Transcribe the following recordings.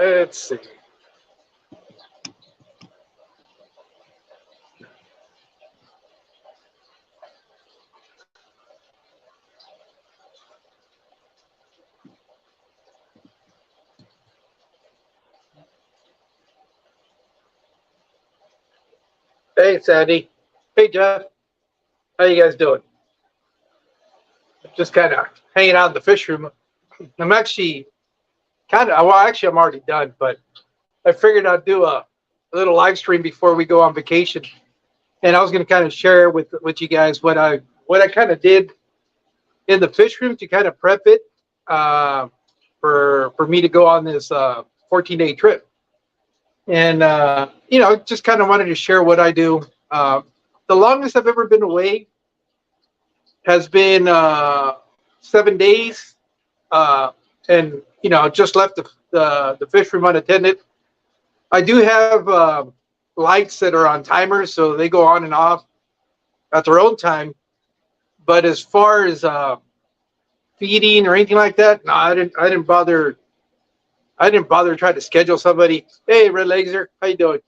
Let's see. Hey, Sandy. Hey, Jeff. How you guys doing? Just kind of hanging out in the fish room. I'm actually I'm already done, but I figured I'd do a little live stream before we go on vacation. And I was going to kind of share with you guys what I kind of did in the fish room to kind of prep it for me to go on this 14-day trip. And just kind of wanted to share what I do. The longest I've ever been away has been 7 days, and just left the fish room unattended. I do have lights that are on timers, so they go on and off at their own time. But as far as feeding or anything like that, no, I didn't bother. I didn't bother to try to schedule somebody. Hey, Red Laser, how you doing?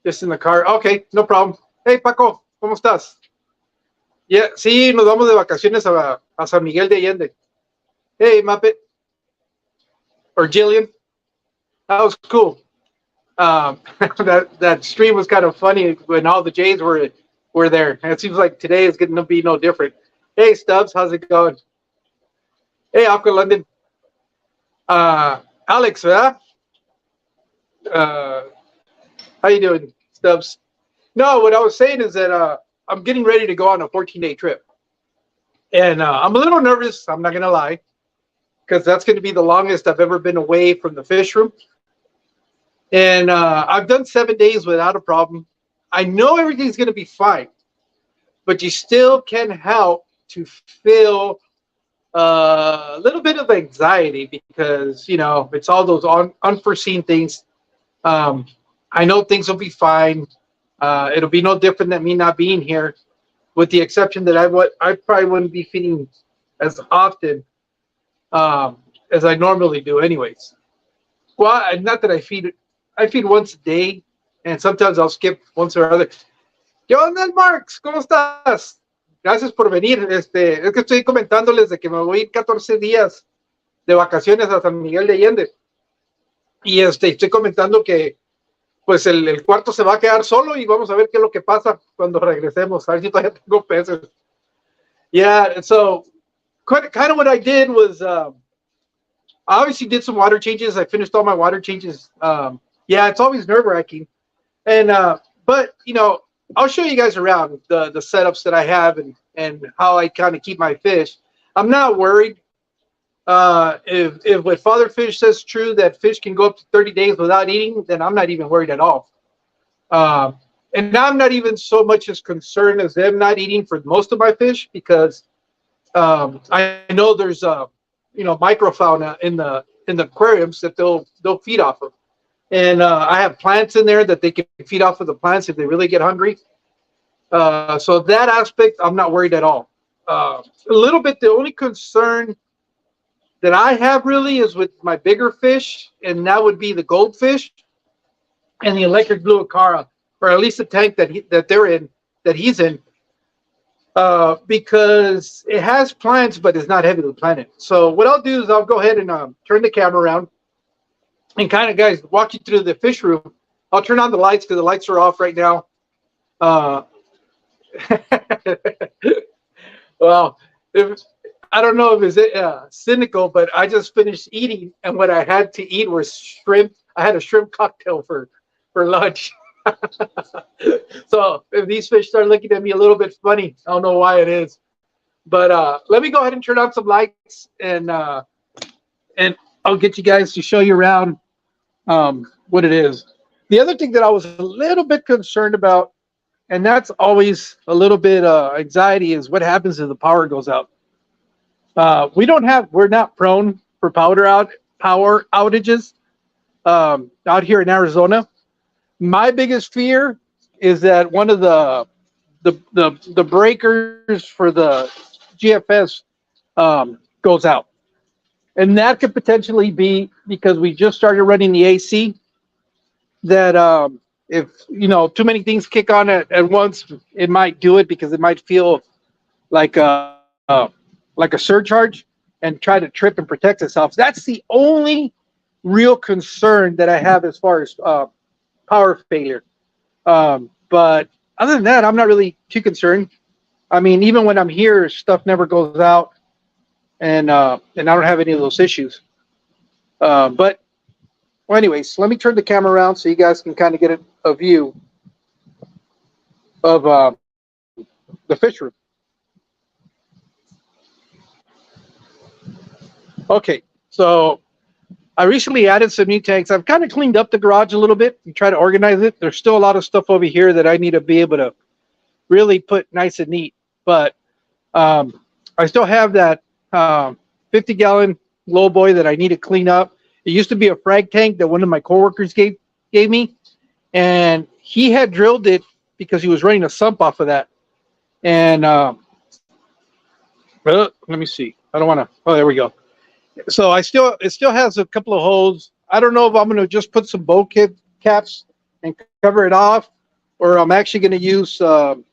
Just in the car. Okay, no problem. Hey, Paco, ¿cómo estás? Yeah, sí, nos vamos de vacaciones a San Miguel de Allende. Hey, Muppet. Or Jillian. That was cool. That stream was kind of funny when all the Jays were there. And it seems like today is going to be no different. Hey, Stubbs, how's it going? Hey, Aqua London. Alex, ¿verdad? How you doing, Stubbs? No, what I was saying is that I'm getting ready to go on a 14-day trip. And I'm a little nervous, I'm not going to lie, because that's going to be the longest I've ever been away from the fish room. And I've done 7 days without a problem. I know everything's going to be fine, but you still can help to feel a little bit of anxiety because, it's all those unforeseen things. I know things will be fine. It'll be no different than me not being here, with the exception that I probably wouldn't be feeding as often as I normally do anyways. Well, not that I feed once a day, and sometimes I'll skip once or other. ¿Qué onda, Marx? ¿Cómo estás? Gracias por venir. Es que estoy comentándoles de que me voy a ir 14 días de vacaciones a San Miguel de Allende. Y estoy comentando que pues el cuarto se va a quedar solo y vamos a ver qué es lo que pasa cuando regresemos. A ver si todavía tengo peces. Yeah, so kind of what I did was I obviously did some water changes. I finished all my water changes. Yeah, it's always nerve-wracking. And but I'll show you guys around the setups that I have and how I kind of keep my fish. I'm not worried. If what Father Fish says true, that fish can go up to 30 days without eating, then I'm not even worried at all. And I'm not even so much as concerned as them not eating for most of my fish, because I know there's microfauna in the aquariums that they'll feed off of. And I have plants in there that they can feed off of the plants if they really get hungry. So that aspect, I'm not worried at all. A little bit, the only concern that I have really is with my bigger fish, and that would be the goldfish and the electric blue acara, or at least the tank that he's in, because it has plants, but it's not heavily planted. So what I'll do is I'll go ahead and turn the camera around and kind of, guys, walk you through the fish room. I'll turn on the lights because the lights are off right now. Well, I don't know if it's cynical, but I just finished eating, and what I had to eat was shrimp. I had a shrimp cocktail for lunch. So if these fish start looking at me a little bit funny, I don't know why it is. But let me go ahead and turn on some lights, and I'll get you guys to show you around what it is. The other thing that I was a little bit concerned about, and that's always a little bit anxiety, is what happens if the power goes out. We're not prone for power outages out here in Arizona. My biggest fear is that one of the breakers for the GFS goes out. And that could potentially be because we just started running the AC. That if too many things kick on at once, it might do it because it might feel like like a surcharge and try to trip and protect itself. That's the only real concern that I have as far as power failure. But other than that, I'm not really too concerned. I mean, even when I'm here, stuff never goes out, and I don't have any of those issues. But well, anyways, let me turn the camera around so you guys can kind of get a view of the fish room. Okay, so I recently added some new tanks. I've kind of cleaned up the garage a little bit and try to organize it. There's still a lot of stuff over here that I need to be able to really put nice and neat. But I still have that 50-gallon low boy that I need to clean up. It used to be a frag tank that one of my coworkers gave me, and he had drilled it because he was running a sump off of that. And let me see. I don't want to. Oh, there we go. So it still has a couple of holes. I don't know if I'm going to just put some bow caps and cover it off, or I'm actually going to use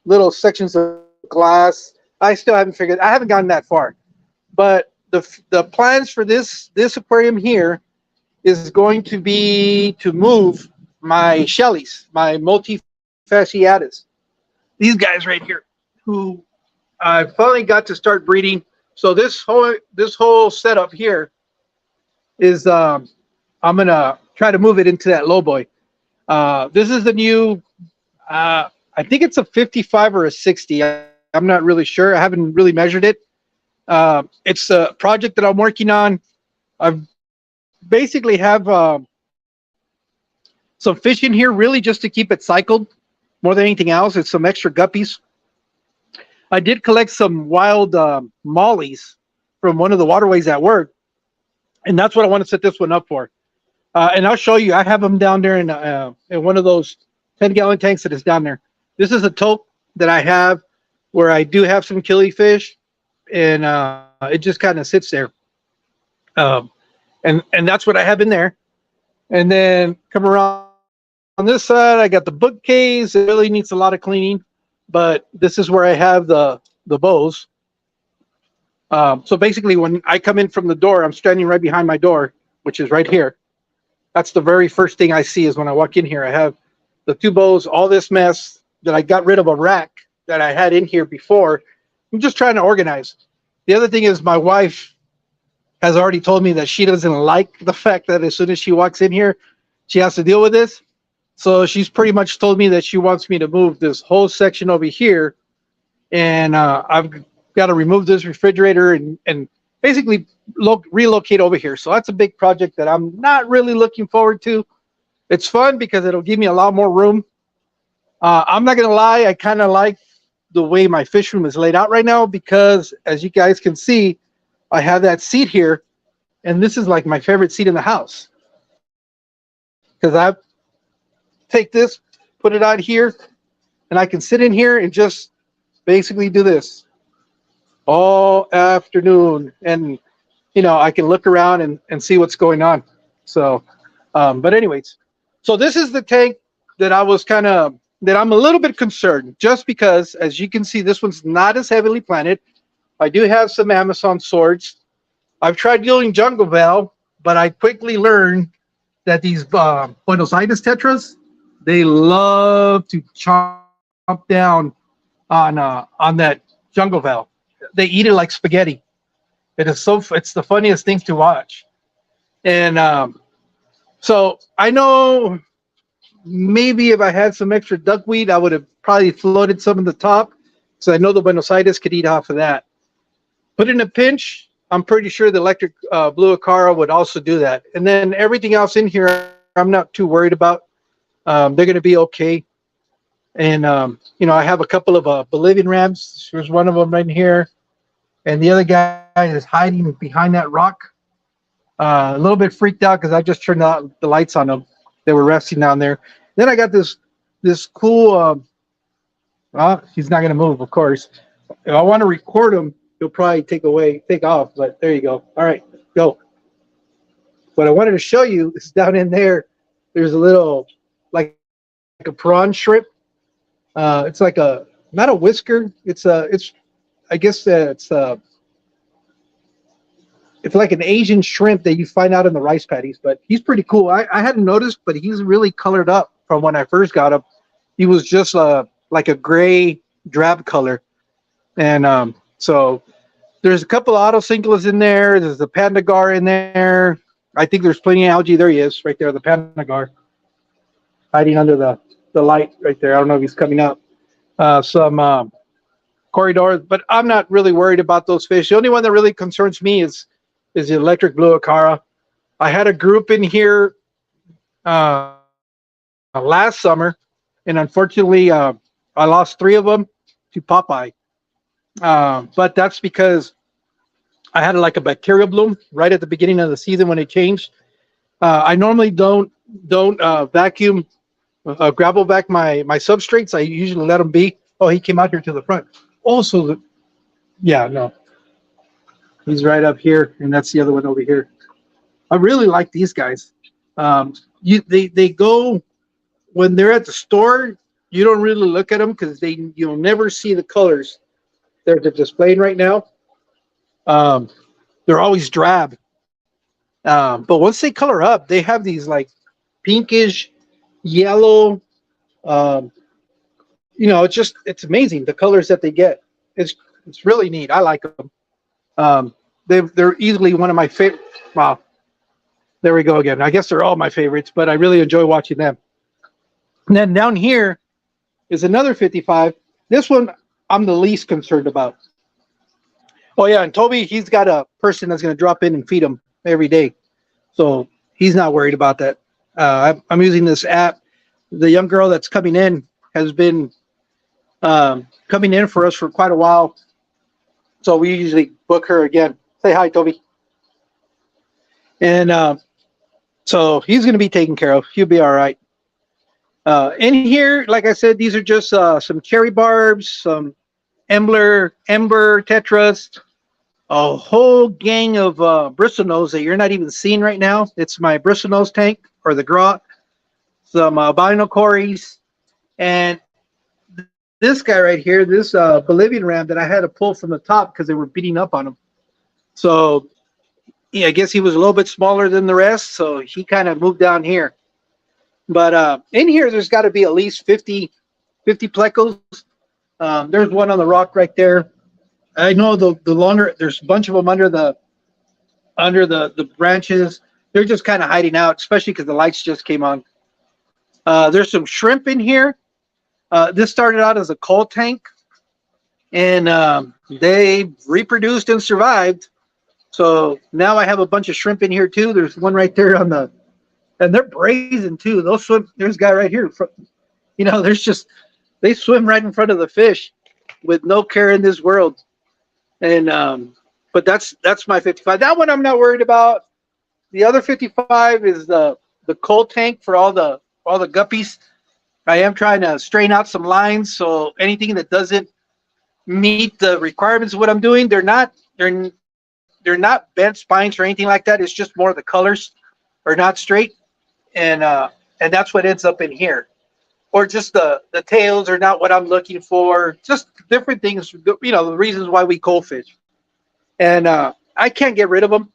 little sections of glass. I still haven't figured. I haven't gotten that far, but the plans for this aquarium here is going to be to move my shellies, my multifasciatus. These guys right here, who I finally got to start breeding. So this whole setup here is I'm gonna try to move it into that low boy. This is the new. I think it's a 55 or a 60. I'm not really sure. I haven't really measured it. It's a project that I'm working on. I basically have some fish in here, really just to keep it cycled more than anything else. It's some extra guppies. I did collect some wild mollies from one of the waterways at work, and that's what I want to set this one up for. And I'll show you. I have them down there in one of those 10-gallon tanks that is down there. This is a tote that I have where I do have some killifish, and it just kind of sits there. And that's what I have in there. And then come around on this side, I got the bookcase. It really needs a lot of cleaning, but this is where I have the bows. So basically, when I come in from the door, I'm standing right behind my door, which is right here. That's the very first thing I see is when I walk in here. I have the two bows, all this mess that I got rid of a rack that I had in here before. I'm just trying to organize. The other thing is my wife has already told me that she doesn't like the fact that as soon as she walks in here, she has to deal with this. So she's pretty much told me that she wants me to move this whole section over here. And I've got to remove this refrigerator and basically relocate over here. So that's a big project that I'm not really looking forward to. It's fun because it'll give me a lot more room. I'm not going to lie. I kind of like the way my fish room is laid out right now because, as you guys can see, I have that seat here. And this is like my favorite seat in the house. Because I take this, put it out here, and I can sit in here and just basically do this all afternoon. And, you know, I can look around and see what's going on. So, but anyways, so this is the tank that I was that I'm a little bit concerned just because, as you can see, this one's not as heavily planted. I do have some Amazon swords. I've tried doing jungle val, but I quickly learned that these Buenos Aires tetras, they love to chomp down on that jungle val. They eat it like spaghetti. It's the funniest thing to watch. And so I know maybe if I had some extra duckweed, I would have probably floated some in the top. So I know the Buenos Aires could eat off of that. But in a pinch, I'm pretty sure the electric blue acara would also do that. And then everything else in here, I'm not too worried about. They're going to be okay. And, you know, I have a couple of Bolivian rams. There's one of them right here. And the other guy is hiding behind that rock. A little bit freaked out because I just turned out the lights on them. They were resting down there. Then I got this cool, well, he's not going to move, of course. If I want to record him, he'll probably take off, but there you go. All right, go. what I wanted to show you is down in there. There's a little like a prawn shrimp. It's like a not a whisker. It's I guess it's like an Asian shrimp that you find out in the rice paddies. But he's pretty cool. I hadn't noticed, but he's really colored up from when I first got him. He was just like a gray drab color, and so there's a couple of autocinclus in there. There's the pandagar in there. I think there's plenty of algae. There he is, right there, the pandagar, hiding under the light right there. I don't know if he's coming up. Some corridors, but I'm not really worried about those fish. The only one that really concerns me is the electric blue acara. I had a group in here last summer, and unfortunately, I lost 3 of them to Popeye. But that's because I had like a bacterial bloom right at the beginning of the season when it changed. I normally don't vacuum gravel back my substrates. I usually let them be. Oh, he came out here to the front. Also, yeah, no, he's right up here, and that's the other one over here. I really like these guys. They go when they're at the store. You don't really look at them because you'll never see the colors they're displaying right now. They're always drab. But once they color up, they have these like pinkish, yellow. It's amazing the colors that they get. It's really neat. I like them. They're easily one of my favorite. Wow, there we go again. I guess they're all my favorites, but I really enjoy watching them. And then down here is another 55. This one I'm the least concerned about. Oh yeah, and Toby, he's got a person that's going to drop in and feed him every day, so he's not worried about that. I'm using this app. The young girl that's coming in has been coming in for us for quite a while, so we usually book her again. Say hi, Toby. And so he's going to be taken care of. He'll be all right. In here, like I said, these are just some cherry barbs, some ember tetras, a whole gang of bristlenose that you're not even seeing right now. It's my bristlenose tank, or the grot, some binocories, and this guy right here, this Bolivian ram that I had to pull from the top because they were beating up on him. So yeah, I guess he was a little bit smaller than the rest, so he kind of moved down here. But in here, there's got to be at least 50 plecos. There's one on the rock right there. I know the longer, there's a bunch of them under the branches. They're just kind of hiding out, especially because the lights just came on. There's some shrimp in here. This started out as a coal tank, and they reproduced and survived. So now I have a bunch of shrimp in here too. There's one right there on the, and they're brazen too. Those swim. There's a guy right here. They swim right in front of the fish with no care in this world. And but that's my 55. That one I'm not worried about. The other 55 is the coal tank for all the guppies. I am trying to strain out some lines, so anything that doesn't meet the requirements of what I'm doing, they're not bent spines or anything like that. It's just more the colors are not straight, and that's what ends up in here. Or just the tails are not what I'm looking for. Just different things, the reasons why we coal fish. And I can't get rid of them,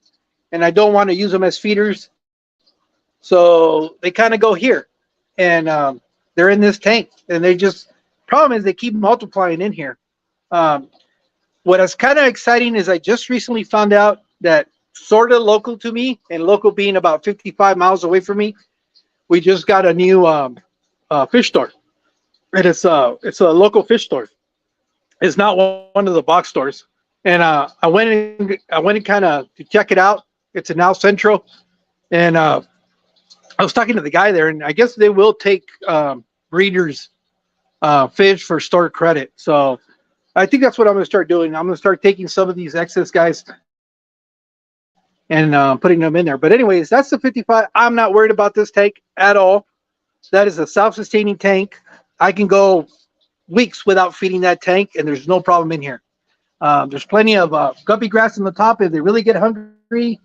and I don't want to use them as feeders. So they kind of go here, and they're in this tank, and problem is they keep multiplying in here. What is kind of exciting is I just recently found out that sort of local to me, and local being about 55 miles away from me, we just got a new fish store. And it's a local fish store. It's not one of the box stores. And I went in kind of to check it out. It's in Al Centro, and I was talking to the guy there, and I guess they will take breeders fish for store credit. So I think that's what I'm going to start doing. I'm going to start taking some of these excess guys and putting them in there. But anyways, that's the 55. I'm not worried about this tank at all. That is a self-sustaining tank. I can go weeks without feeding that tank, and there's no problem in here. There's plenty of guppy grass on the top if they really get hungry.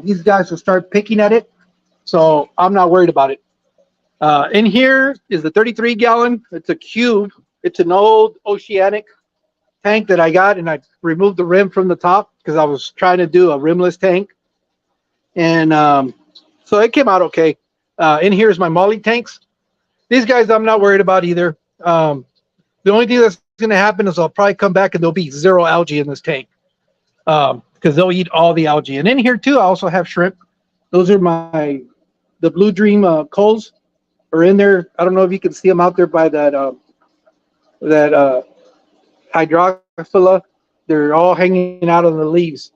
these guys will start picking at it. So I'm not worried about it. In here is the 33 gallon. It's a cube. It's an old Oceanic tank that I got, and I removed the rim from the top because I was trying to do a rimless tank. And so it came out okay. In here is my molly tanks. These guys I'm not worried about either. The only thing that's going to happen is I'll probably come back and there'll be zero algae in this tank because they'll eat all the algae. And in here too, I also have shrimp. Those are the Blue Dream coals are in there. I don't know if you can see them out there by that hydrophila. They're all hanging out on the leaves.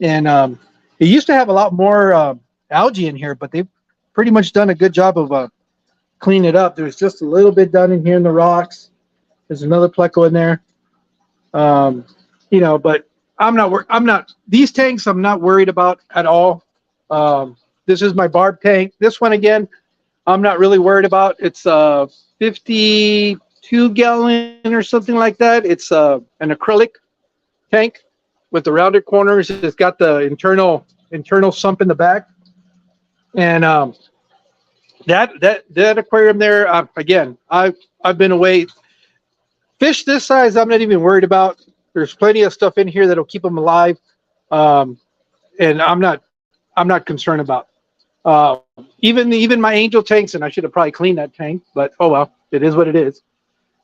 And it used to have a lot more algae in here, but they've pretty much done a good job of cleaning it up. There's just a little bit done in here in the rocks. There's another pleco in there. But I'm not these tanks I'm not worried about at all. This is my barb tank. This one again, I'm not really worried about. It's a 52 gallon or something like that. It's an acrylic tank with the rounded corners. It's got the internal sump in the back. And that aquarium there, again, I've been away. Fish this size, I'm not even worried about. There's plenty of stuff in here that'll keep them alive, and I'm not concerned about. Even my angel tanks, and I should have probably cleaned that tank, but oh well, it is what it is.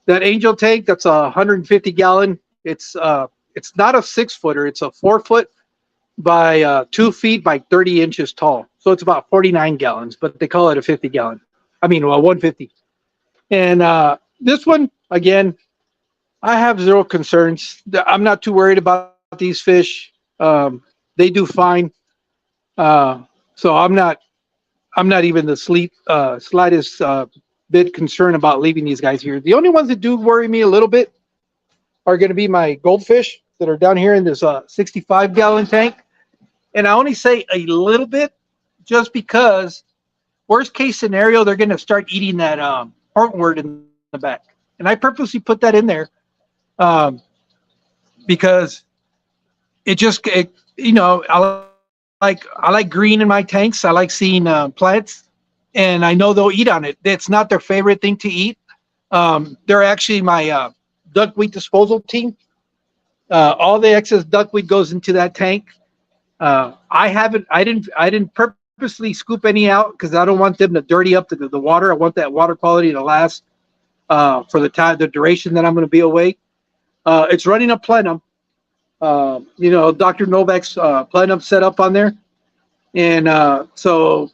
That angel tank, that's a 150 gallon. It's not a 6-footer. It's a 4-foot by 2 feet by 30 inches tall. So it's about 49 gallons, but they call it a 50 gallon. I mean, 150. And this one again, I have zero concerns. I'm not too worried about these fish. They do fine. So I'm not even the slightest bit concerned about leaving these guys here. The only ones that do worry me a little bit are going to be my goldfish that are down here in this 65 gallon tank. And I only say a little bit just because worst case scenario, they're going to start eating that heartwort in the back. And I purposely put that in there because I like green in my tanks. I like seeing plants, and I know they'll eat on it. It's not their favorite thing to eat. They're actually my duckweed disposal team. All the excess duckweed goes into that tank. I didn't purposely scoop any out because I don't want them to dirty up the water. I want that water quality to last for the duration that I'm going to be away. It's running a plenum. Dr. Novak's plenum set up on there. And so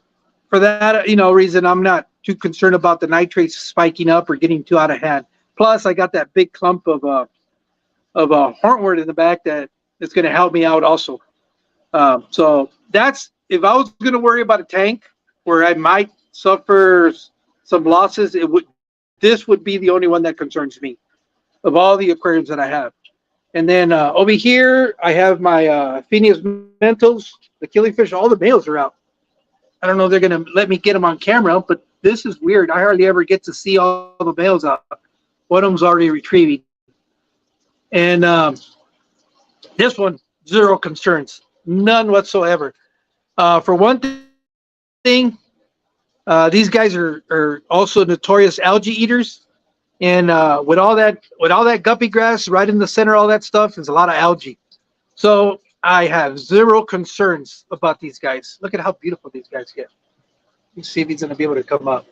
for that, reason, I'm not too concerned about the nitrates spiking up or getting too out of hand. Plus, I got that big clump of heartwort in the back that is going to help me out also. So that's, if I was going to worry about a tank where I might suffer some losses, this would be the only one that concerns me of all the aquariums that I have. And then over here, I have my Phineas mentals, the killifish. All the males are out. I don't know if they're going to let me get them on camera, but this is weird. I hardly ever get to see all the males out. One of them's already retrieving. And this one, zero concerns. None whatsoever. For one thing, these guys are also notorious algae eaters. And with all that guppy grass right in the center, all that stuff is a lot of algae. So I have zero concerns about these guys. Look at how beautiful these guys get. Let's see if he's going to be able to come up.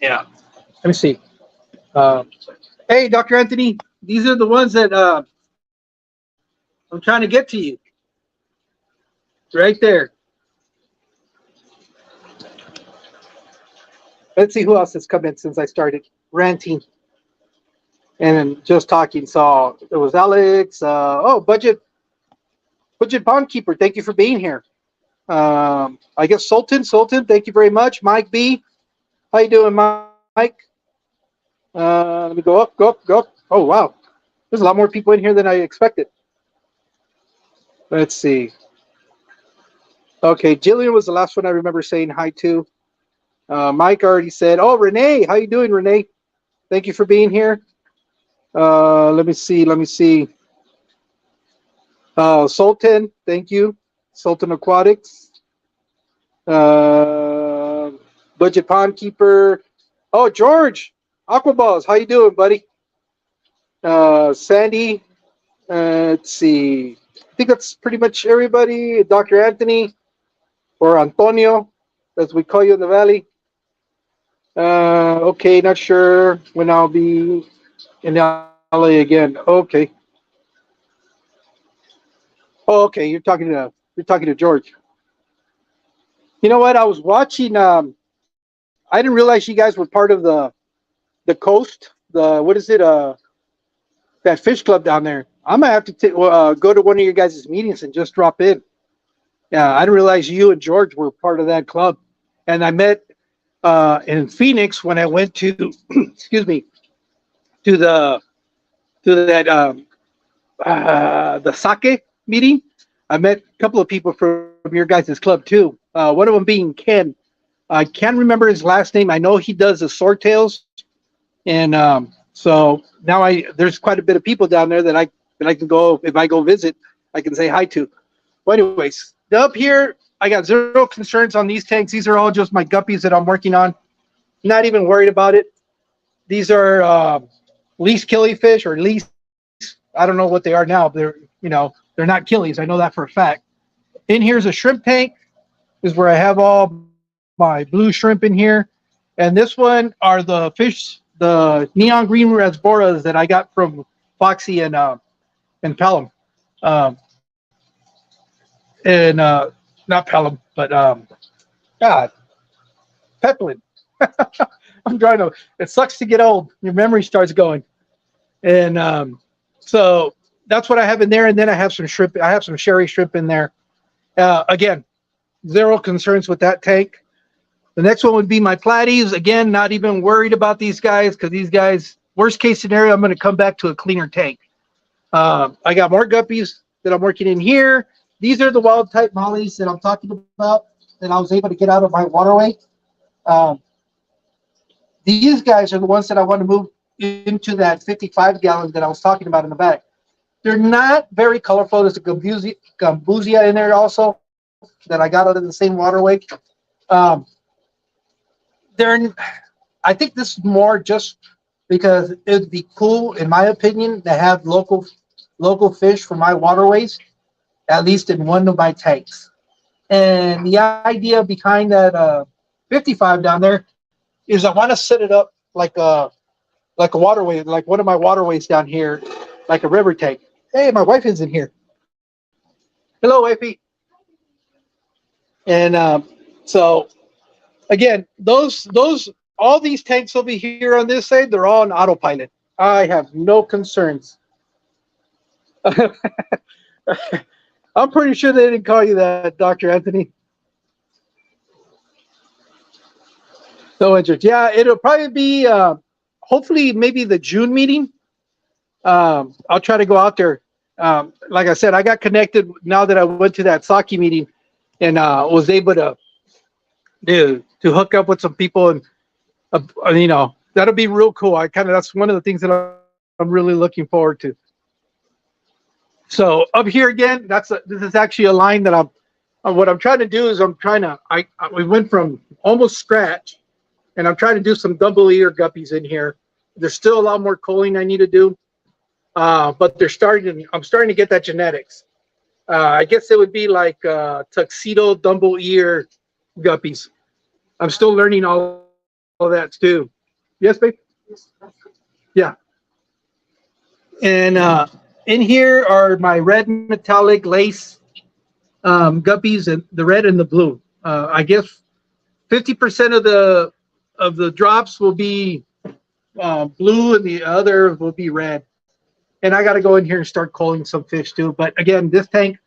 Yeah. Let me see. Hey, Dr. Anthony, these are the ones that I'm trying to get to you. Right there. Let's see who else has come in since I started ranting and just talking. So it was Alex. Budget Pond Keeper. Thank you for being here. I guess Sultan, thank you very much. Mike B. How you doing, Mike? Let me go up. Oh, wow. There's a lot more people in here than I expected. Let's see. Okay, Jillian was the last one I remember saying hi to. Mike already said, oh, Renee, how you doing, Renee? Thank you for being here. Let me see. Sultan, thank you. Sultan Aquatics. Uh, Budget Pond Keeper. Oh, George, Aquaballs, how you doing, buddy? Sandy, let's see. I think that's pretty much everybody. Dr. Anthony or Antonio, as we call you in the valley. Okay, not sure when I'll be in LA again. Okay. Oh, okay. You're talking to George. You know what? I was watching. I didn't realize you guys were part of the coast. The what is it? That fish club down there. I'm gonna have to go to one of your guys' meetings and just drop in. Yeah, I didn't realize you and George were part of that club. And I met in Phoenix when I went to, excuse me, to the to that the sake meeting. I met a couple of people from your guys' club too. One of them being Ken. I can't remember his last name. I know he does the swordtails, and so now there's quite a bit of people down there that I can go if I go visit. I can say hi to. Well, anyways, up here I got zero concerns on these tanks. These are all just my guppies that I'm working on. Not even worried about it. These are least killifish or least I don't know what they are now. They're not killies. I know that for a fact. In here's a shrimp tank. This is where I have all my blue shrimp in here. And this one are the fish, the neon green rasboras that I got from Foxy and Pelham. And not Pelham, but God, Peplin. I'm trying to. It sucks to get old. Your memory starts going, and so that's what I have in there. And then I have some shrimp. I have some sherry shrimp in there. Again, zero concerns with that tank. The next one would be my platies. Again, not even worried about these guys because these guys, worst case scenario, I'm going to come back to a cleaner tank. I got more guppies that I'm working in here. These are the wild type mollies that I'm talking about that I was able to get out of my waterway. These guys are the ones that I want to move into that 55 gallon that I was talking about in the back. They're not very colorful. There's a gambusia in there also that I got out of the same waterway. I think this is more just because it would be cool, in my opinion, to have local fish from my waterways, at least in one of my tanks. And the idea behind that 55 down there is I want to set it up like a waterway, like one of my waterways down here, like a river tank. Hey, my wife is in here. Hello, wifey. And so again, those all these tanks over here on this side, they're all on autopilot. I have no concerns. I'm pretty sure they didn't call you that, Dr. Anthony. No interest. Yeah, it'll probably be hopefully maybe the June meeting. I'll try to go out there. Like I said, I got connected now that I went to that sake meeting and was able to hook up with some people and that'll be real cool. That's one of the things that I'm really looking forward to. So up here again, this is actually a line that what I'm trying to do is we went from almost scratch, and I'm trying to do some double ear guppies in here. There's still a lot more culling I need to do, but I'm starting to get that genetics. I guess it would be like tuxedo double ear guppies. I'm still learning all that too. Yes, babe? Yeah. And in here are my red metallic lace guppies, and the red and the blue. I guess 50% of the drops will be blue, and the other will be red. And I got to go in here and start culling some fish too. But again, this tank,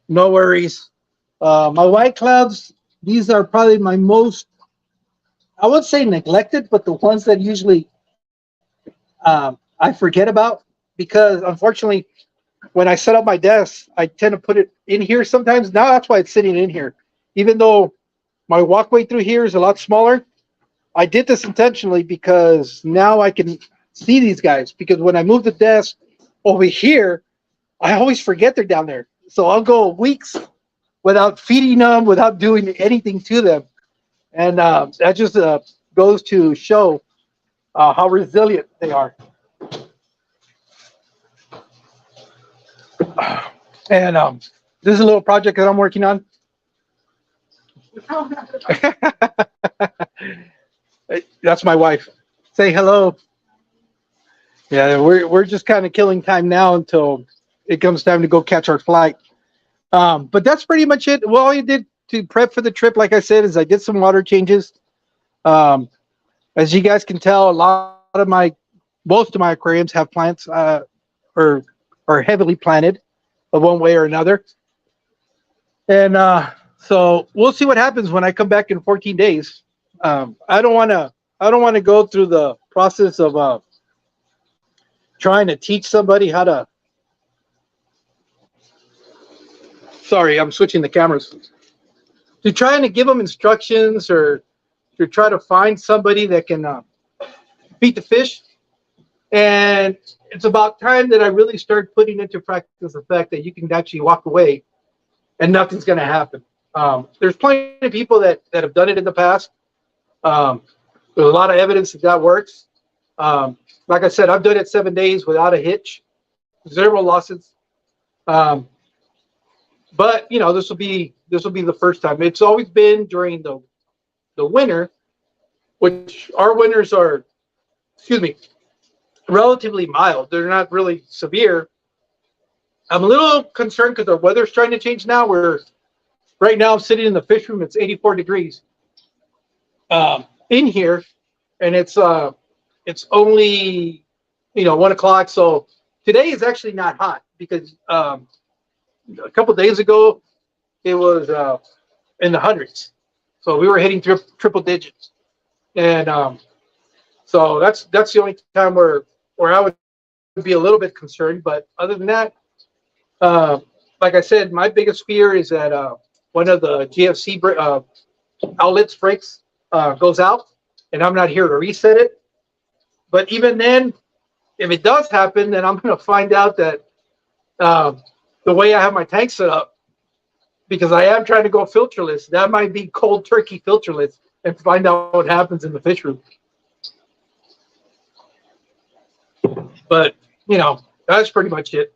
no worries. My white clouds, these are probably my most, I would say neglected, but the ones that usually I forget about, because unfortunately, when I set up my desk, I tend to put it in here sometimes. Now that's why it's sitting in here. Even though my walkway through here is a lot smaller, I did this intentionally because now I can see these guys. Because when I move the desk over here, I always forget they're down there. So I'll go weeks without feeding them, without doing anything to them. And that just goes to show how resilient they are. And this is a little project that I'm working on. That's my wife. Say hello. Yeah, we're just kind of killing time now until it comes time to go catch our flight. But that's pretty much it. Well, all I did to prep for the trip, like I said, is I did some water changes. As you guys can tell, most of my aquariums have plants or are heavily planted of one way or another. And so we'll see what happens when I come back in 14 days. I don't want to go through the process of trying to teach somebody how to. Sorry, I'm switching the cameras. To trying to give them instructions or to try to find somebody that can feed the fish. And it's about time that I really start putting into practice the fact that you can actually walk away and nothing's going to happen. There's plenty of people that have done it in the past. There's a lot of evidence that works. Like I said, I've done it 7 days without a hitch, 0 losses. But you know, this will be the first time. It's always been during the winter, which our winters are, relatively mild. They're not really severe. I'm a little concerned because our weather's trying to change now. Right now I'm sitting in the fish room. It's 84 degrees in here, and it's only 1 o'clock. So today is actually not hot because a couple days ago it was in the hundreds. So we were hitting triple digits, and so that's the only time where I would be a little bit concerned. But other than that, like I said, my biggest fear is that one of the GFC outlets breaks, goes out, and I'm not here to reset it. But even then, if it does happen, then I'm going to find out that the way I have my tank set up, because I am trying to go filterless, that might be cold turkey filterless, and find out what happens in the fish room. But that's pretty much it.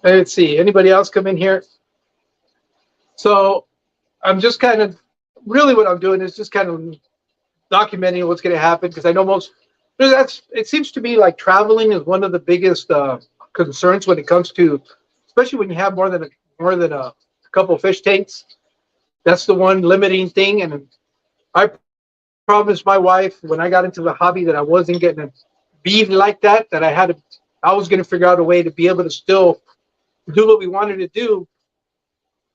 Let's see, anybody else come in here? So I'm just kind of, really what I'm doing is just kind of documenting what's going to happen, because I know it seems to me like traveling is one of the biggest concerns when it comes to, especially when you have more than a couple fish tanks. That's the one limiting thing. And I promised my wife when I got into the hobby that I wasn't getting to be like that. That I was going to figure out a way to be able to still do what we wanted to do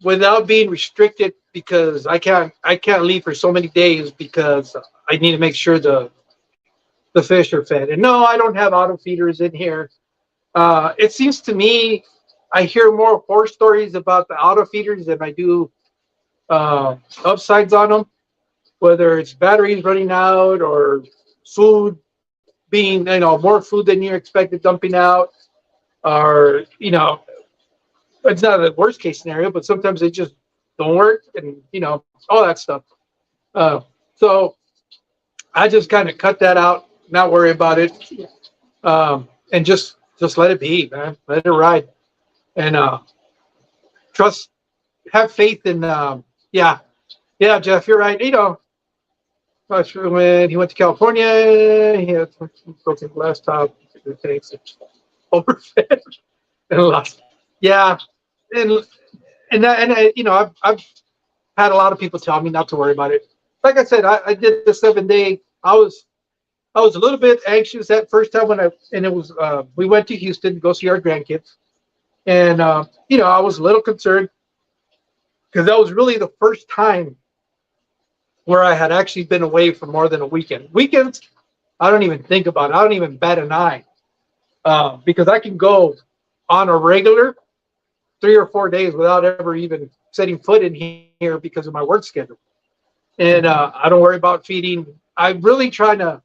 without being restricted, because I can't leave for so many days because I need to make sure the fish are fed. And no, I don't have auto feeders in here. It seems to me I hear more horror stories about the auto feeders than I do upsides on them, whether it's batteries running out or food being, more food than you expected dumping out, or, it's not the worst case scenario, but sometimes they just don't work, and, all that stuff. So I just kind of cut that out, not worry about it, and just let it be, man. Let it ride. And trust, have faith in, yeah, Jeff, you're right. When he went to California, he had broken glass top, overfed, and lost. Yeah, and I've had a lot of people tell me not to worry about it. Like I said, I did the 7 day. I was a little bit anxious that first time we went to Houston to go see our grandkids. And, I was a little concerned because that was really the first time where I had actually been away for more than a weekend. Weekends, I don't even think about it. I don't even bat an eye because I can go on a regular 3 or 4 days without ever even setting foot in here because of my work schedule. And I don't worry about feeding. I'm really trying to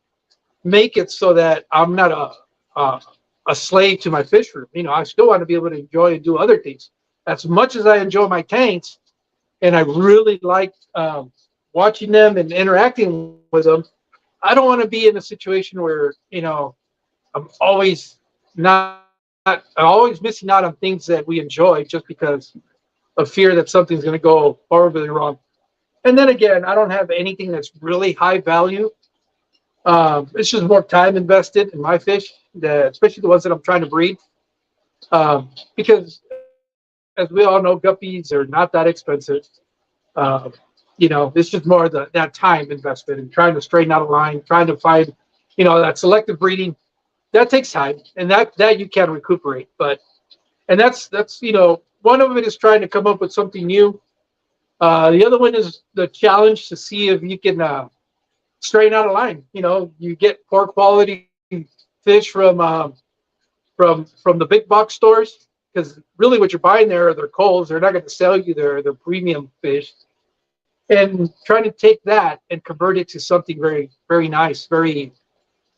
make it so that I'm not a slave to my fish room. You know, I still want to be able to enjoy and do other things. As much as I enjoy my tanks, and I really like watching them and interacting with them, I don't want to be in a situation where, you know, I'm always I'm always missing out on things that we enjoy just because of fear that something's going to go horribly wrong. And then again, I don't have anything that's really high value. It's just more time invested in my fish, especially the ones that I'm trying to breed. Because as we all know, guppies are not that expensive. Uh, you know, it's just more that time investment and trying to straighten out a line, trying to find, you know, that selective breeding. That takes time, and that you can recuperate. But and that's you know, one of it is trying to come up with something new. The other one is the challenge to see if you can straighten out a line. You know, you get poor quality fish from the big box stores, because really what you're buying there are their culls. They're not going to sell you their premium fish. And trying to take that and convert it to something very, very nice, very,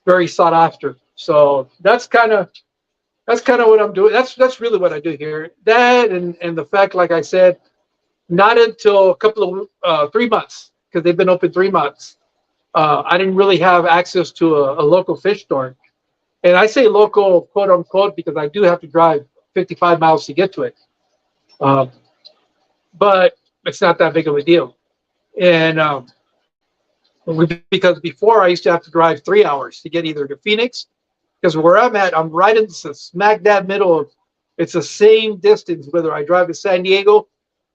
very sought after. So that's kind of what I'm doing. That's really what I do here. That and the fact, like I said, not until a couple of 3 months, because they've been open 3 months. I didn't really have access to a local fish store. And I say local, quote unquote, because I do have to drive 55 miles to get to it. Um, but it's not that big of a deal. And because before I used to have to drive 3 hours to get either to Phoenix, because where I'm at, I'm right in the smack dab middle of, it's the same distance whether I drive to San Diego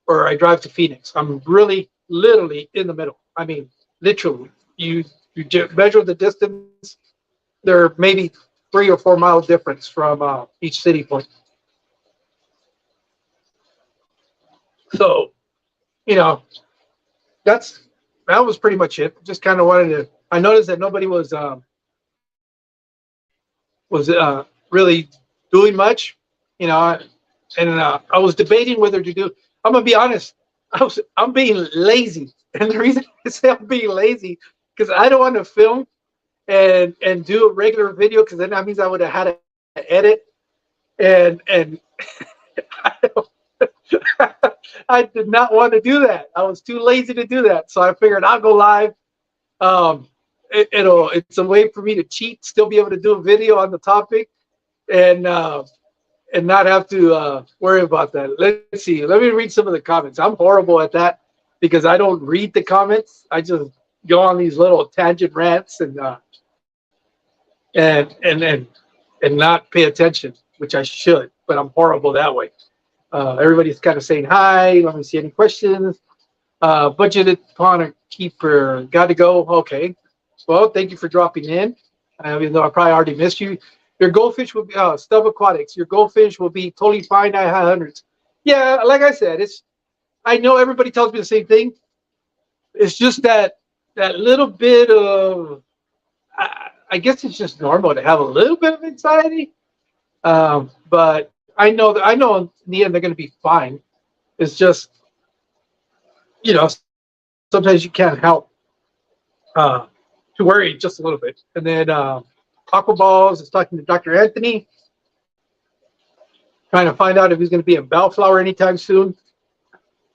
or I drive to Phoenix. I'm really literally in the middle. I mean, literally, you measure the distance, there may be 3 or 4 mile difference from each city point. So, you know, that was pretty much it. Just kind of wanted to. I noticed that nobody was really doing much, you know, and I was debating whether to do. I'm gonna be honest. I'm being lazy, and the reason I say I'm being lazy because I don't want to film and do a regular video, because then that means I would have had to edit and I, I did not want to do that. I was too lazy to do that, so I figured I'll go live. It's a way for me to cheat, still be able to do a video on the topic, and not have to worry about that. Let's see. Let me read some of the comments. I'm horrible at that because I don't read the comments. I just go on these little tangent rants and not pay attention, which I should, but I'm horrible that way. Everybody's kind of saying hi. Let me see any questions. Budgeted pond keeper, got to go. Okay. Well, thank you for dropping in. Even though I probably already missed you. Your goldfish will be Stub Aquatics. Your goldfish will be totally fine at high hundreds. Yeah, like I said, I know everybody tells me the same thing. It's just that little bit of, I guess it's just normal to have a little bit of anxiety. But I know in the end they're going to be fine. It's just, you know, sometimes you can't help to worry just a little bit. And then Aqua Balls is talking to Dr. Anthony, trying to find out if he's going to be in Bellflower anytime soon.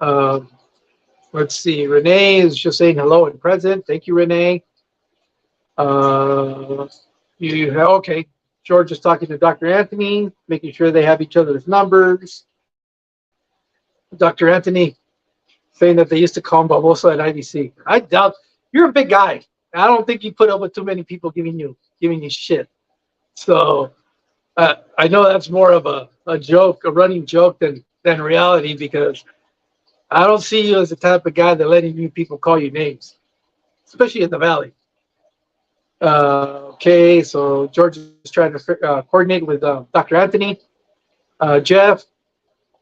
Let's see. Renee is just saying hello and present. Thank you, Renee. Okay. George is talking to Dr. Anthony, making sure they have each other's numbers. Dr. Anthony saying that they used to call him Barbosa at IBC. I doubt. You're a big guy. I don't think you put up with too many people giving you shit. So I know that's more of a joke, a running joke than reality, because I don't see you as the type of guy that letting you people call you names, especially in the Valley. Okay, so George is trying to coordinate with Dr. Anthony. Jeff,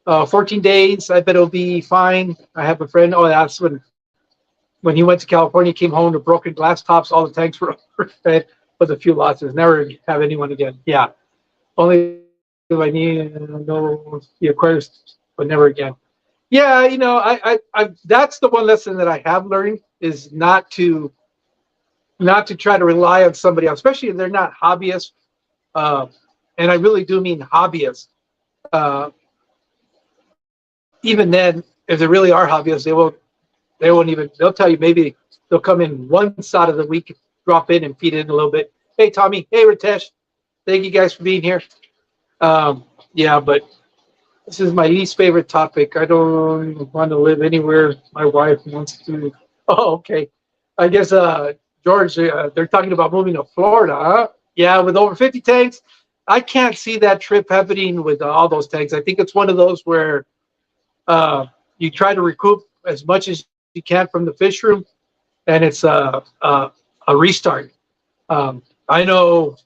14 days. I bet it'll be fine. I have a friend. Oh, that's when he went to California, came home to broken glass tops. All the tanks were fed with a few losses. Never have anyone again. Yeah, only if I need no the Aquarius, but never again. Yeah, you know, I that's the one lesson that I have learned, is not to try to rely on somebody else, especially if they're not hobbyists. and I really do mean hobbyists. Uh, Even then, if they really are hobbyists, they won't even. They'll tell you maybe they'll come in one side of the week, drop in and feed in a little bit. Hey Tommy, hey Ritesh, thank you guys for being here. Yeah, but this is my least favorite topic. I don't want to live anywhere my wife wants to. Oh, okay. I guess George, they're talking about moving to Florida, huh? Yeah, with over 50 tanks. I can't see that trip happening with all those tanks. I think it's one of those where you try to recoup as much as you can from the fish room, and it's a restart. I know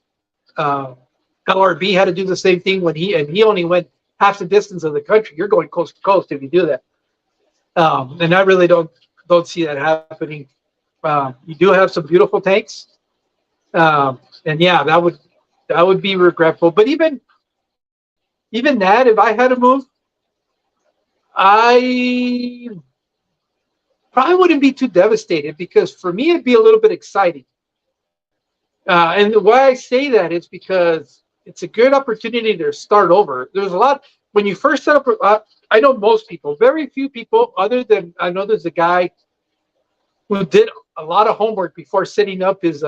LRB had to do the same thing when he only went half the distance of the country. You're going coast to coast if you do that, and I really don't see that happening. You do have some beautiful tanks, and yeah, that would be regretful. But even that, if I had to move, I probably wouldn't be too devastated because for me it'd be a little bit exciting. And why I say that is because it's a good opportunity to start over. There's a lot when you first set up. I know most people, very few people, other than I know there's a guy who did a lot of homework before setting up his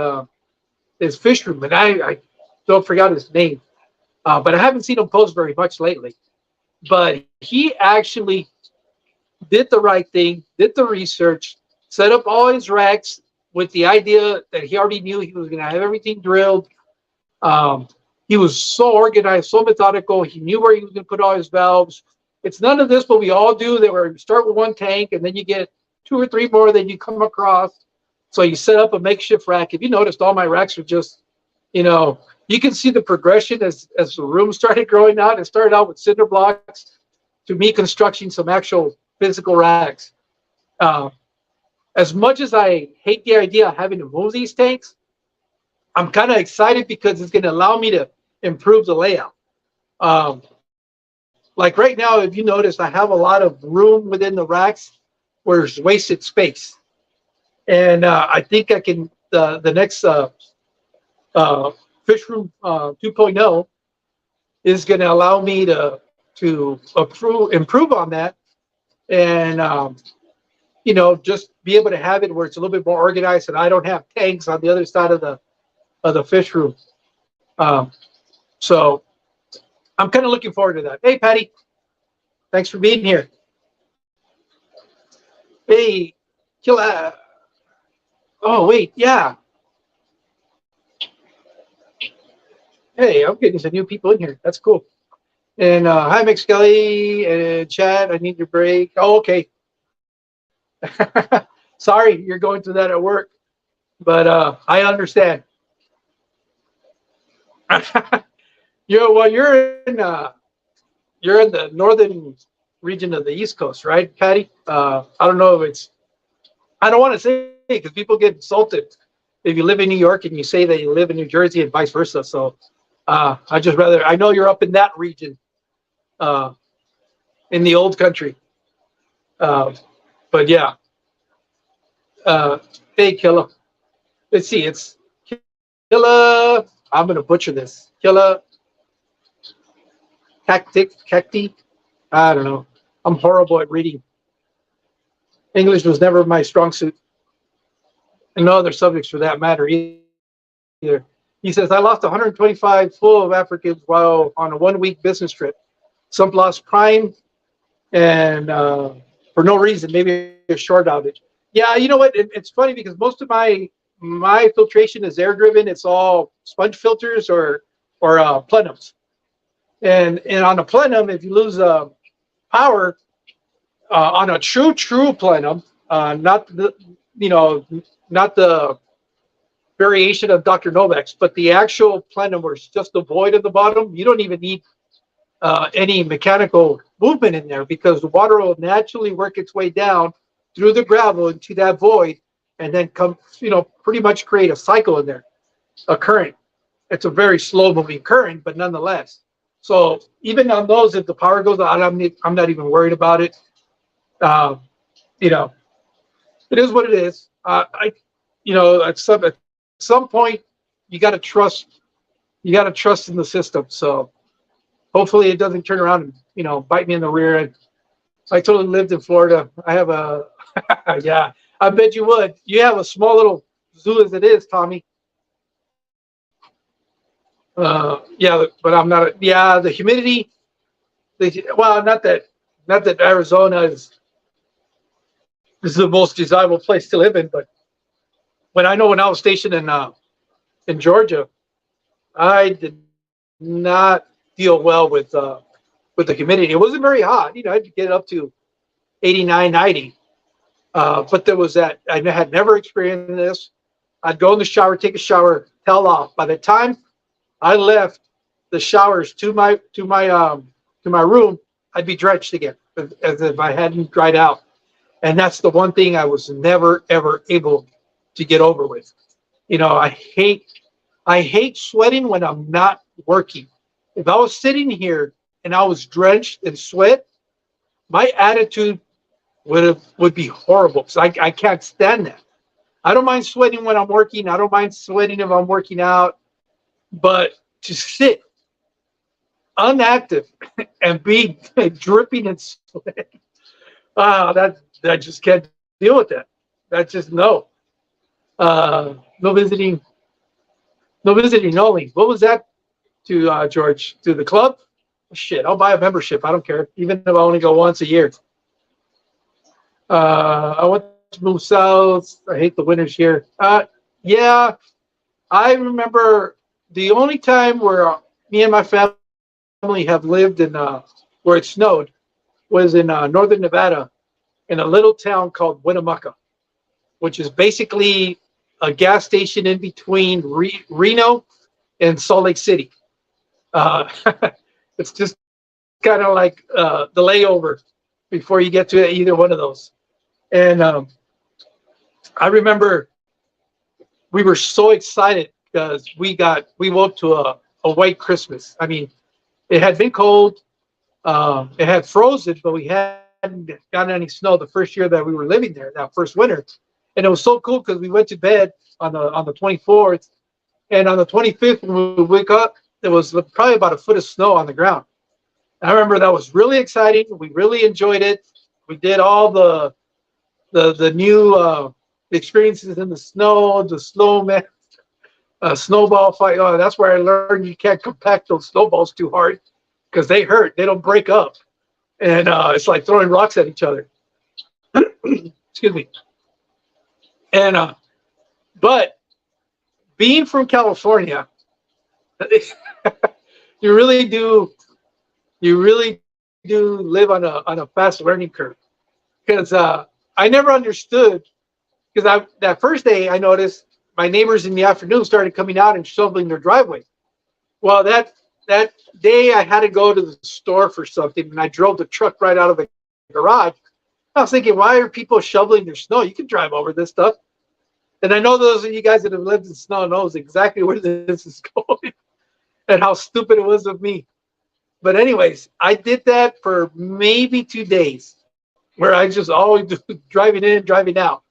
fish room, and I don't forget his name, but I haven't seen him post very much lately. But he actually did the right thing, did the research, set up all his racks with the idea that he already knew he was going to have everything drilled. Um, he was so organized, so methodical. He knew where he was going to put all his valves. It's none of this, but we all do that. Where you start with one tank and then you get two or three more that you come across. So you set up a makeshift rack. If you noticed, all my racks are just, you can see the progression as the room started growing out. It started out with cinder blocks to me constructing some actual physical racks. Uh, as much as I hate the idea of having to move these tanks, I'm kind of excited because it's going to allow me to improve the layout. Um, like right now, if you notice, I have a lot of room within the racks where there's wasted space. And I think I can, the next fish room 2.0 is going to allow me to improve on that and just be able to have it where it's a little bit more organized and I don't have tanks on the other side of the fish room. So I'm kind of looking forward to that. Hey Patty, thanks for being here. Hey Killa. Oh wait, yeah. Hey, I'm getting some new people in here. That's cool. And hi Mick Skelly and Chad, I need your break. Oh, okay. Sorry, you're going through that at work, but I understand. You're in the northern region of the East Coast, right, Patty? I don't know if it's. I don't want to say because people get insulted if you live in New York and you say that you live in New Jersey and vice versa. So I just rather I know you're up in that region, in the old country. But yeah, hey Killa. Let's see, it's Killa. I'm gonna butcher this. Killa cacti. I don't know. I'm horrible at reading. English was never my strong suit, and no other subjects for that matter either. He says, I lost 125 full of Africans while on a 1 week business trip. Some lost prime and for no reason, maybe a short outage. Yeah, you know what? It's funny because most of my filtration is air driven. It's all sponge filters or plenums. And on a plenum, if you lose power on a true plenum, not the variation of Dr. Novak's, but the actual plenum where it's just the void at the bottom, you don't even need any mechanical movement in there because the water will naturally work its way down through the gravel into that void and then come, pretty much create a cycle in there, a current. It's a very slow moving current, but nonetheless. So even on those, if the power goes out, I'm not even worried about it. It is what it is. At some point, you got to trust You got to trust in the system. So hopefully it doesn't turn around and, bite me in the rear end. I totally lived in Florida. I have a, yeah, I bet you would. You have a small little zoo as it is, Tommy. Yeah, but I'm not. Yeah, the humidity. Well, not that Arizona is the most desirable place to live in, but when I was stationed in Georgia, I did not deal well with the humidity. It wasn't very hot. I'd get up to 89, 90. But there was that I had never experienced this. I'd go in the shower, take a shower, towel off. By the time I left the showers to my room, I'd be drenched again, as if I hadn't dried out. And that's the one thing I was never ever able to get over with. I hate sweating when I'm not working. If I was sitting here and I was drenched in sweat, my attitude would be horrible. So I can't stand that. I don't mind sweating when I'm working. I don't mind sweating if I'm working out. But to sit unactive and be dripping in sweat, that just can't deal with that. That's just no. No visiting. No visiting only. What was that to George? To the club? Shit, I'll buy a membership. I don't care, even if I only go once a year. I want to move south. I hate the winters here. Yeah, I remember the only time where me and my family have lived in where it snowed was in northern Nevada, in a little town called Winnemucca, which is basically a gas station in between Reno and Salt Lake City. Uh, it's just kind of like the layover before you get to either one of those. And I remember we were so excited because we woke to a white Christmas. I mean, it had been cold, it had frozen, but we hadn't gotten any snow the first year that we were living there, that first winter. And it was so cool because we went to bed on the 24th, and on the 25th when we wake up, there was probably about a foot of snow on the ground. I remember that was really exciting. We really enjoyed it. We did all the new experiences in the snow, the snowman, snowball fight. Oh, that's where I learned you can't compact those snowballs too hard because they hurt. They don't break up, and it's like throwing rocks at each other. Excuse me. And but being from California, you really do live on a fast learning curve, because I never understood, because that first day I noticed my neighbors in the afternoon started coming out and shoveling their driveway. Well, that day I had to go to the store for something, and I drove the truck right out of the garage. I was thinking, why are people shoveling their snow? You can drive over this stuff. And I know those of you guys that have lived in snow knows exactly where this is going and how stupid it was of me. But anyways, I did that for maybe 2 days, where I just always do driving in, driving out.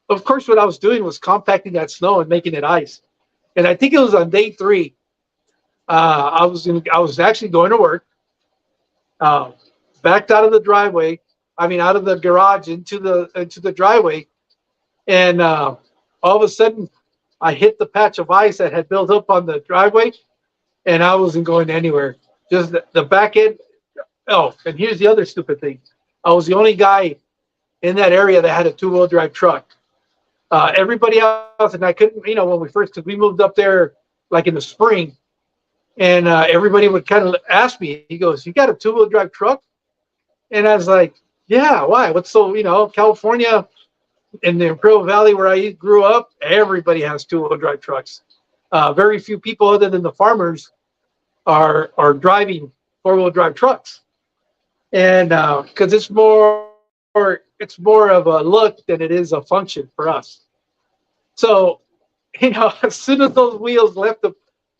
Of course, what I was doing was compacting that snow and making it ice. And I think it was on day 3. I was actually going to work, backed out of the driveway. I mean, out of the garage into the driveway, and all of a sudden, I hit the patch of ice that had built up on the driveway, and I wasn't going anywhere. Just the back end. Oh, and here's the other stupid thing. I was the only guy in that area that had a 2-wheel drive truck. Everybody else, and I couldn't, when because we moved up there like in the spring, and everybody would kind of ask me, he goes, "You got a 2-wheel drive truck?" And I was like, "Yeah, why? What's so, California, in the Imperial Valley where I grew up, everybody has 2-wheel drive trucks. Very few people other than the farmers are driving 4-wheel drive trucks." And because it's more of a look than it is a function for us. So, as soon as those wheels left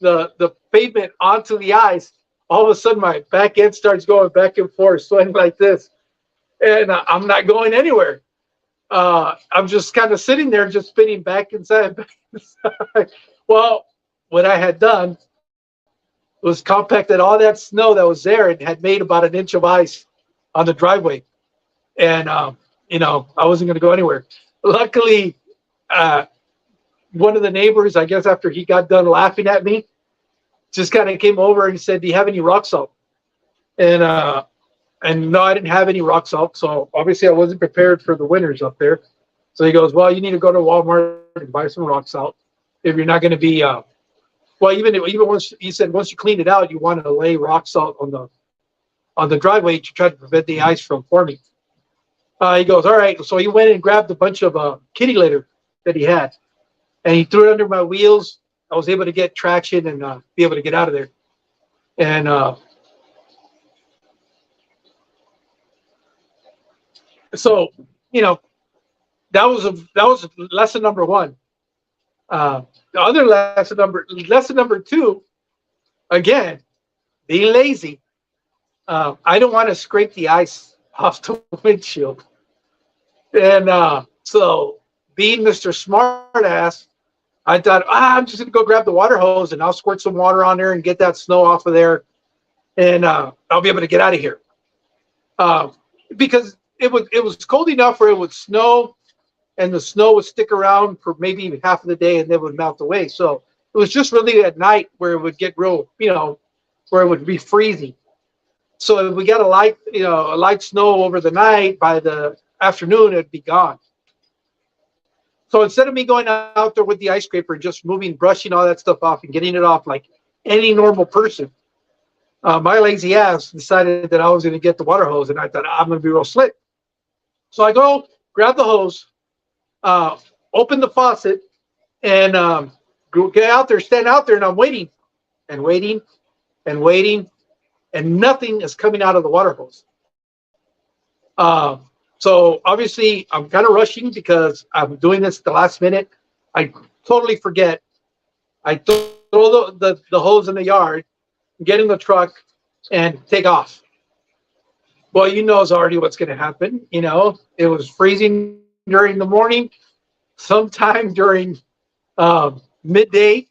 the pavement onto the ice, all of a sudden my back end starts going back and forth, sweating like this, and I'm not going anywhere. I'm just kind of sitting there, just spinning back inside. Well, what I had done was compacted all that snow that was there and had made about an inch of ice on the driveway. And, I wasn't going to go anywhere. Luckily, one of the neighbors, I guess after he got done laughing at me, just kind of came over and said, "Do you have any rock salt?" And no, I didn't have any rock salt. So obviously I wasn't prepared for the winters up there. So he goes, "Well, you need to go to Walmart and buy some rock salt. If you're not going to be, well, even once he said, once you clean it out, you want to lay rock salt on the driveway to try to prevent the ice from forming." He goes, "All right." So he went and grabbed a bunch of kitty litter that he had, and he threw it under my wheels. I was able to get traction and be able to get out of there. And so, that was lesson number one. The other lesson number two, again, being lazy. I don't want to scrape the ice off the windshield. And so, being Mr. Smartass, I thought, I'm just going to go grab the water hose and I'll squirt some water on there and get that snow off of there. And I'll be able to get out of here. Because it was cold enough where it would snow and the snow would stick around for maybe half of the day and then would melt away. So it was just really at night where it would get real, where it would be freezing. So if we got a light snow over the night, by the afternoon, it'd be gone. So instead of me going out there with the ice scraper and just brushing all that stuff off and getting it off like any normal person, my lazy ass decided that I was going to get the water hose, and I thought, I'm going to be real slick. So I go grab the hose, open the faucet, and get out there, stand out there, and I'm waiting and waiting and waiting, and nothing is coming out of the water hose. So obviously I'm kind of rushing because I'm doing this at the last minute. I totally forget. I throw the hose in the yard, get in the truck, and take off. Well, it's already what's going to happen. It was freezing during the morning. Sometime during midday,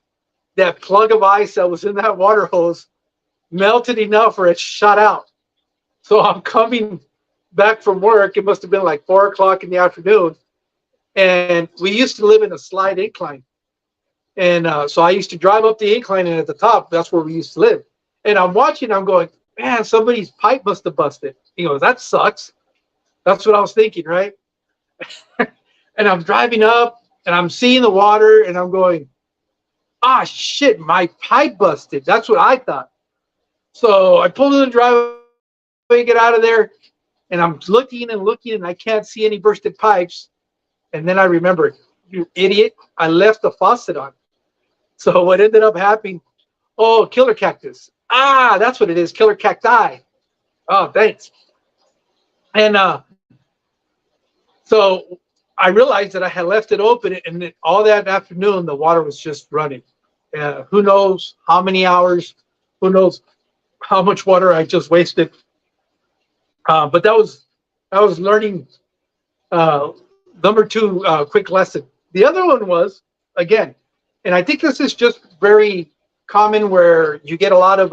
that plug of ice that was in that water hose melted enough where it shot out. So I'm coming back from work. It must have been like 4 o'clock in the afternoon. And we used to live in a slight incline. And so I used to drive up the incline, and at the top, that's where we used to live. And I'm watching, I'm going, man, somebody's pipe must have busted. He goes, that sucks. That's what I was thinking, right? And I'm driving up, and I'm seeing the water, and I'm going, shit, my pipe busted. That's what I thought. So I pulled in the driveway, get out of there, and I'm looking, and I can't see any bursted pipes. And then I remembered, you idiot, I left the faucet on. So what ended up happening, killer cactus. That's what it is, killer cacti. Oh, thanks. And so I realized that I had left it open, and all that afternoon, the water was just running. Who knows how many hours, who knows how much water I just wasted. But that was learning number two quick lesson. The other one was, again, and I think this is just very common where you get a lot of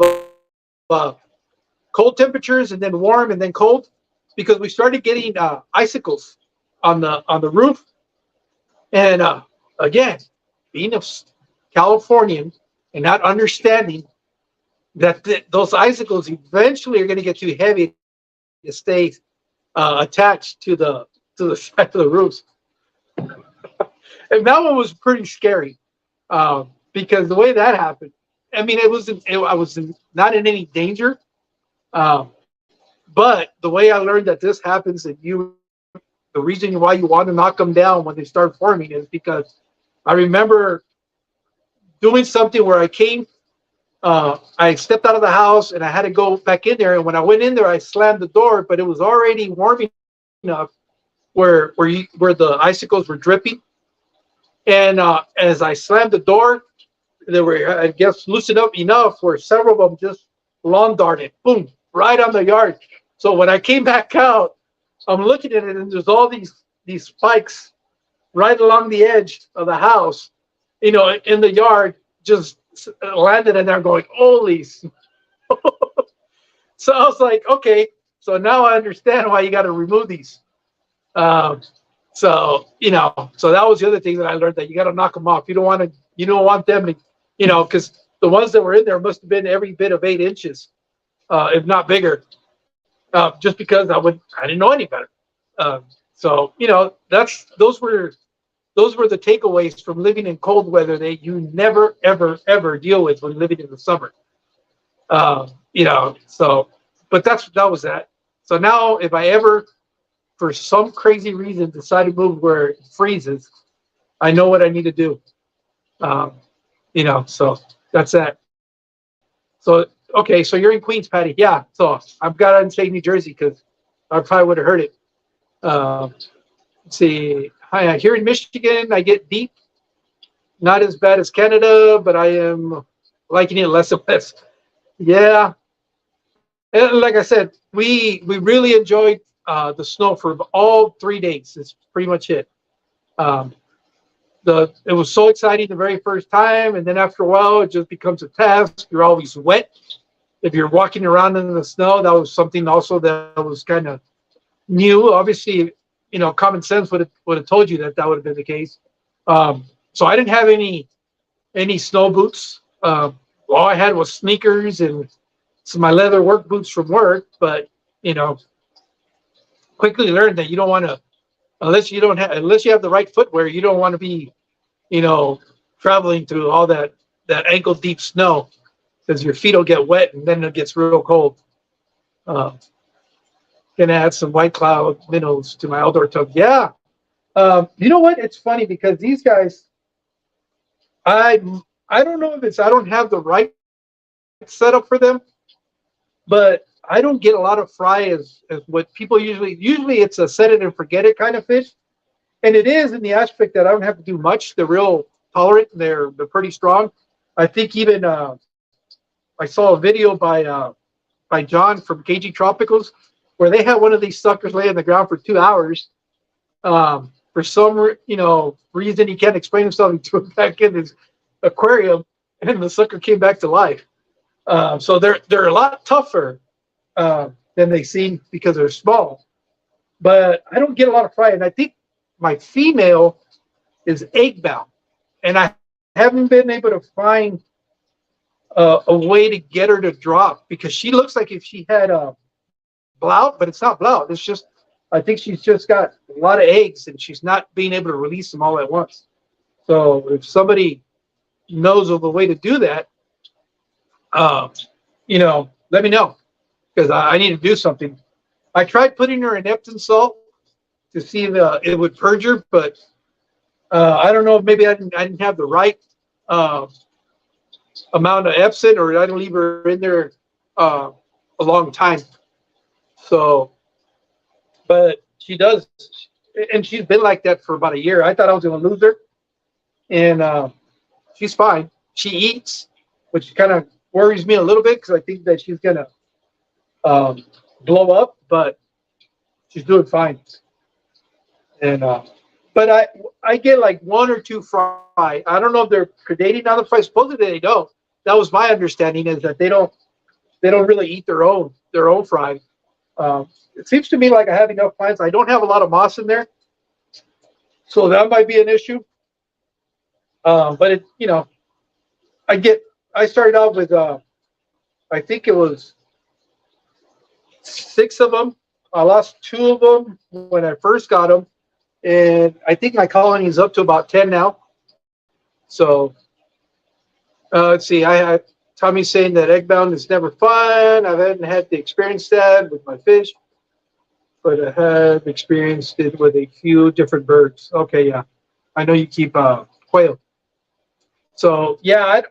cold temperatures and then warm and then cold, because we started getting icicles on the roof. And again, being a Californian and not understanding that those icicles eventually are going to get too heavy to stay attached to the side of the roofs. And that one was pretty scary because the way that happened, I mean, I was not in any danger, but the way I learned that this happens, and the reason why you want to knock them down when they start forming is because I remember doing something where I stepped out of the house and I had to go back in there. And when I went in there, I slammed the door, but it was already warm enough where the icicles were dripping. And as I slammed the door, they were, I guess, loosened up enough where several of them just lawn darted, boom, right on the yard. So when I came back out, I'm looking at it, and there's all these spikes right along the edge of the house, in the yard, just landed in there going, holy. So I was like, okay, so now I understand why you got to remove these. Um, so so that was the other thing that I learned, that you got to knock them off. You don't want them to, because the ones that were in there must have been every bit of 8 inches, if not bigger, just because I didn't know any better. So those were the takeaways from living in cold weather that you never ever ever deal with when living in the summer. So, but that was that. So now, if I ever, for some crazy reason, decide to move where it freezes, I know what I need to do. Um, so that's that. So, okay, so you're in Queens, Patty. Yeah, so I've got to say New Jersey because I probably would have heard it. Let's see. Hi, here in Michigan, I get deep. Not as bad as Canada, but I am liking it less and less. Yeah, and like I said, we really enjoyed the snow for all 3 days. It's pretty much it. Um, it was so exciting the very first time, and then after a while, it just becomes a task. You're always wet. If you're walking around in the snow, that was something also that was kind of new. Obviously, common sense would have told you that would have been the case. So I didn't have any snow boots. All I had was sneakers and some my leather work boots from work. But quickly learned that you don't want to, unless you have the right footwear, you don't want to be traveling through all that ankle deep snow, because your feet will get wet and then it gets real cold. Gonna add some White Cloud minnows to my outdoor tub. Yeah. You know what? It's funny because these guys, I don't know if I don't have the right setup for them, but I don't get a lot of fry as what people usually it's a set it and forget it kind of fish. And it is, in the aspect that I don't have to do much. They're real tolerant. They're pretty strong. I think even I saw a video by John from KG Tropicals where they had one of these suckers lay on the ground for 2 hours. For some reason he can't explain himself, he threw it back in his aquarium, and the sucker came back to life. So they're a lot tougher than they seem because they're small. But I don't get a lot of fry, and I think my female is egg bound, and I haven't been able to find a way to get her to drop, because she looks like if she had a blout, but it's not blout. It's just, I think she's just got a lot of eggs and she's not being able to release them all at once. So if somebody knows of a way to do that, let me know, because I need to do something. I tried putting her in Epsom salt to see if it would purge her, but I don't know if maybe I didn't have the right amount of Epsom, or I didn't leave her in there a long time. So, but she does, and she's been like that for about a year. I thought I was going to lose her, and she's fine. She eats, which kind of worries me a little bit, because I think that she's going to blow up, but she's doing fine. And but I get like 1 or 2 fry. I don't know if they're predating on the fry. Supposedly they don't. That was my understanding, is that they don't really eat their own fry. It seems to me like I have enough plants. I don't have a lot of moss in there, so that might be an issue. But I started out with I think it was 6 of them. I lost 2 of them when I first got them, and I think my colony is up to about 10 now. So let's see. I had Tommy saying that egg bound is never fun. I haven't had to experience that with my fish, but I have experienced it with a few different birds. Okay, yeah, I know you keep quail. So yeah,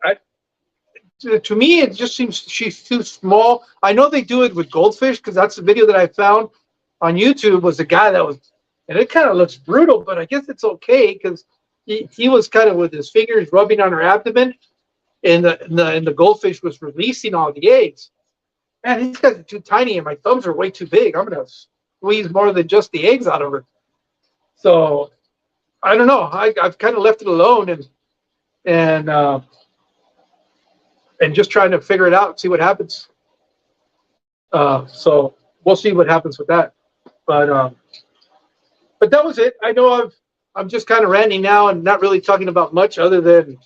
to me it just seems she's too small. I know they do it with goldfish, because that's the video that I found on YouTube, was a guy that was, and it kind of looks brutal, but I guess it's okay, because he was kind of with his fingers rubbing on her abdomen, and the goldfish was releasing all the eggs. Man, these guys are too tiny, and my thumbs are way too big. I'm gonna squeeze more than just the eggs out of her. So I don't know. I've kind of left it alone, and and just trying to figure it out and see what happens. So we'll see what happens with that. But that was it. I know I'm just kind of ranting now and not really talking about much other than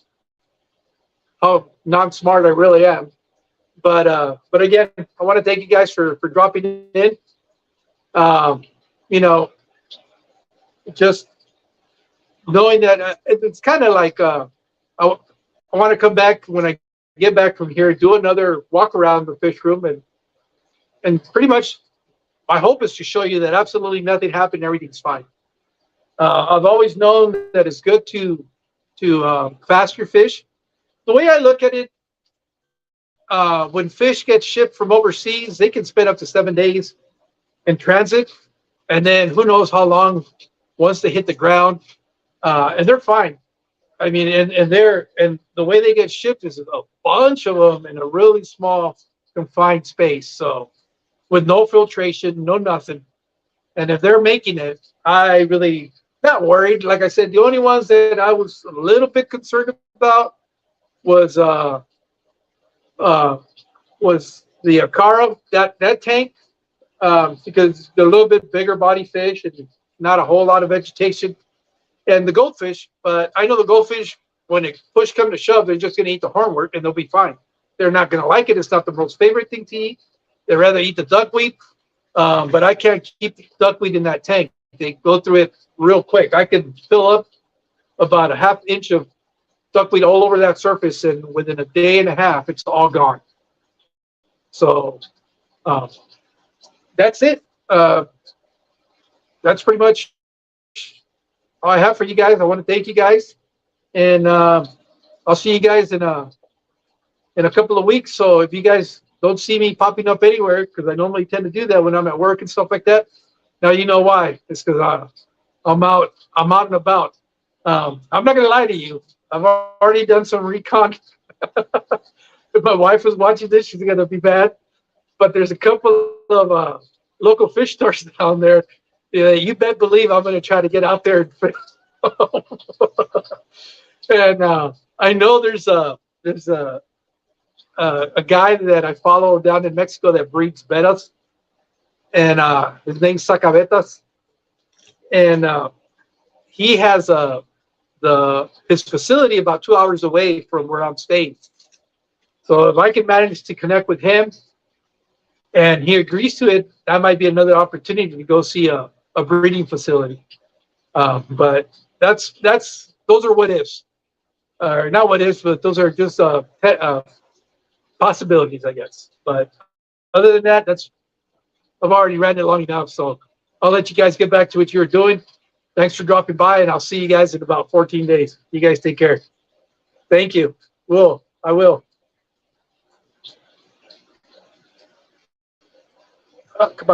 how non-smart I really am. But again, I want to thank you guys for dropping in. You know, just knowing that it's kind of like I want to come back when I get back from here, do another walk around the fish room, and pretty much my hope is to show you that absolutely nothing happened, everything's fine. I've always known that it's good to fast your fish. The way I look at it, when fish get shipped from overseas, they can spend up to 7 days in transit, and then who knows how long once they hit the ground, and they're fine. I mean, and the way they get shipped is a bunch of them in a really small confined space, so with no filtration, no nothing. And if they're making it, I really not worried. Like I said, the only ones that I was a little bit concerned about was the Akara, that tank, because they're a little bit bigger body fish and not a whole lot of vegetation, and the goldfish. But I know the goldfish, when it push come to shove, they're just going to eat the hornwort and they'll be fine. They're not going to like it. It's not the most favorite thing to eat. They'd rather eat the duckweed. But I can't keep the duckweed in that tank. They go through it real quick. I can fill up about a half inch of duckweed all over that surface, and within a day and a half, it's all gone. So that's it. That's pretty much all I have for you guys. I want to thank you guys, and I'll see you guys in a couple of weeks. So if you guys don't see me popping up anywhere, because I normally tend to do that when I'm at work and stuff like that, now you know why. It's because I'm out and about. I'm not going to lie to you. I've already done some recon. If my wife was watching this, she's going to be bad. But there's a couple of local fish stores down there. Yeah, you bet believe I'm going to try to get out there and fish. And I know there's a guy that I follow down in Mexico that breeds bettas, and his name's Sacabetas, and he has his facility about 2 hours away from where I'm staying. So if I can manage to connect with him and he agrees to it, that might be another opportunity to go see a breeding facility. But those are what ifs, or not what ifs, but those are just possibilities, I guess. But other than that, I've already ran it long enough, so I'll let you guys get back to what you're doing. Thanks for dropping by, and I'll see you guys in about 14 days. You guys take care. Thank you. I will. Come on.